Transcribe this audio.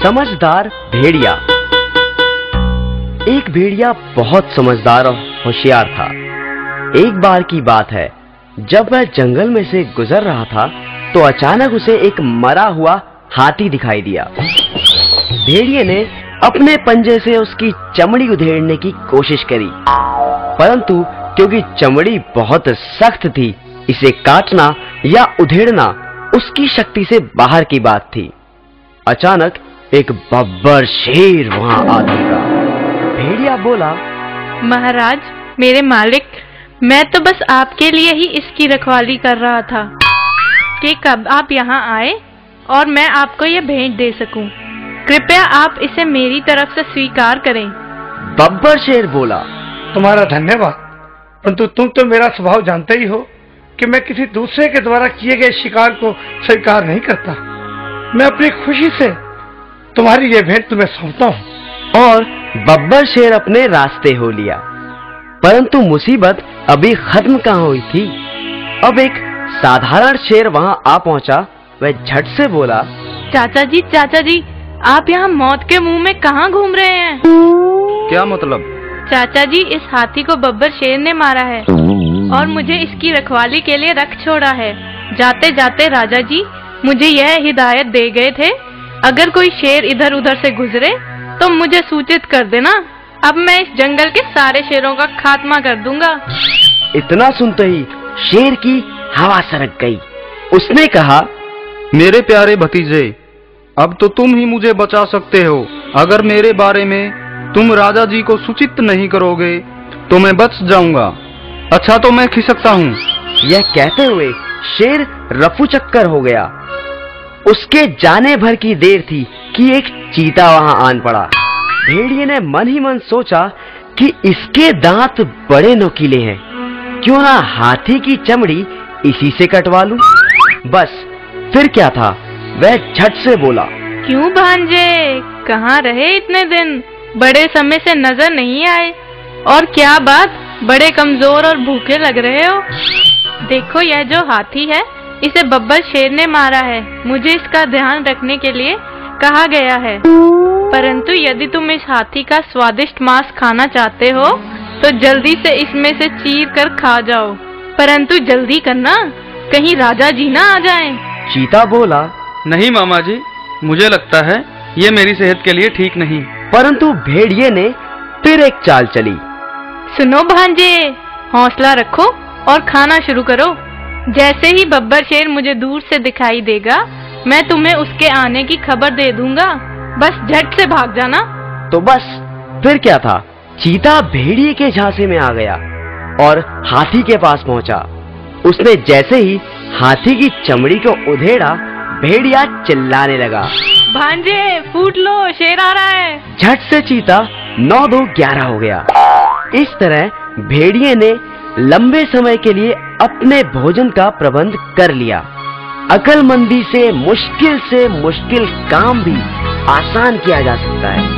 समझदार भेड़िया। एक भेड़िया बहुत समझदार और होशियार था। एक बार की बात है, जब वह जंगल में से गुजर रहा था तो अचानक उसे एक मरा हुआ हाथी दिखाई दिया। भेड़िए ने अपने पंजे से उसकी चमड़ी उधेड़ने की कोशिश करी, परंतु क्योंकि चमड़ी बहुत सख्त थी, इसे काटना या उधेड़ना उसकी शक्ति से बाहर की बात थी। अचानक एक बब्बर शेर वहां आ दौड़ा। भेड़िया बोला, महाराज, मेरे मालिक, मैं तो बस आपके लिए ही इसकी रखवाली कर रहा था कि कब आप यहाँ आए और मैं आपको ये भेंट दे सकूं। कृपया आप इसे मेरी तरफ से स्वीकार करें। बब्बर शेर बोला, तुम्हारा धन्यवाद, परंतु तुम तो मेरा स्वभाव जानते ही हो कि मैं किसी दूसरे के द्वारा किए गए शिकार को स्वीकार नहीं करता। मैं अपनी खुशी से तुम्हारी ये भेंट तुम्हें सौंपता हूँ। और बब्बर शेर अपने रास्ते हो लिया। परंतु मुसीबत अभी खत्म कहाँ हुई थी। अब एक साधारण शेर वहां आ पहुंचा। वह झट से बोला, चाचा जी, आप यहाँ मौत के मुंह में कहाँ घूम रहे हैं? क्या मतलब? चाचा जी, इस हाथी को बब्बर शेर ने मारा है और मुझे इसकी रखवाली के लिए रख छोड़ा है। जाते जाते राजा जी मुझे यह हिदायत दे गए थे, अगर कोई शेर इधर उधर से गुजरे तो मुझे सूचित कर देना। अब मैं इस जंगल के सारे शेरों का खात्मा कर दूंगा। इतना सुनते ही शेर की हवा सरक गई। उसने कहा, मेरे प्यारे भतीजे, अब तो तुम ही मुझे बचा सकते हो। अगर मेरे बारे में तुम राजा जी को सूचित नहीं करोगे तो मैं बच जाऊंगा। अच्छा, तो मैं खिसकता हूँ। यह कहते हुए शेर रफू चक्कर हो गया। उसके जाने भर की देर थी कि एक चीता वहां आन पड़ा। भेड़िए ने मन ही मन सोचा कि इसके दांत बड़े नुकीले हैं, क्यों ना हाथी की चमड़ी इसी से कटवा लूं। बस फिर क्या था, वह झट से बोला, क्यों भांजे, कहाँ रहे इतने दिन? बड़े समय से नजर नहीं आए। और क्या बात, बड़े कमजोर और भूखे लग रहे हो। देखो, यह जो हाथी है इसे बब्बर शेर ने मारा है। मुझे इसका ध्यान रखने के लिए कहा गया है, परंतु यदि तुम इस हाथी का स्वादिष्ट मांस खाना चाहते हो तो जल्दी से इसमें से चीर कर खा जाओ, परंतु जल्दी करना, कहीं राजा जी ना आ जाएं। चीता बोला, नहीं मामा जी, मुझे लगता है ये मेरी सेहत के लिए ठीक नहीं। परंतु भेड़िए ने फिर एक चाल चली। सुनो भांजे, हौसला रखो और खाना शुरू करो। जैसे ही बब्बर शेर मुझे दूर से दिखाई देगा, मैं तुम्हें उसके आने की खबर दे दूंगा। बस झट से भाग जाना। तो बस फिर क्या था, चीता भेड़िए के झांसे में आ गया और हाथी के पास पहुंचा। उसने जैसे ही हाथी की चमड़ी को उधेड़ा, भेड़िया चिल्लाने लगा, भांजे फूट लो, शेर आ रहा है। झट से चीता 9-2-11 हो गया। इस तरह भेड़िए ने लंबे समय के लिए अपने भोजन का प्रबंध कर लिया। अक्लमंदी से मुश्किल काम भी आसान किया जा सकता है।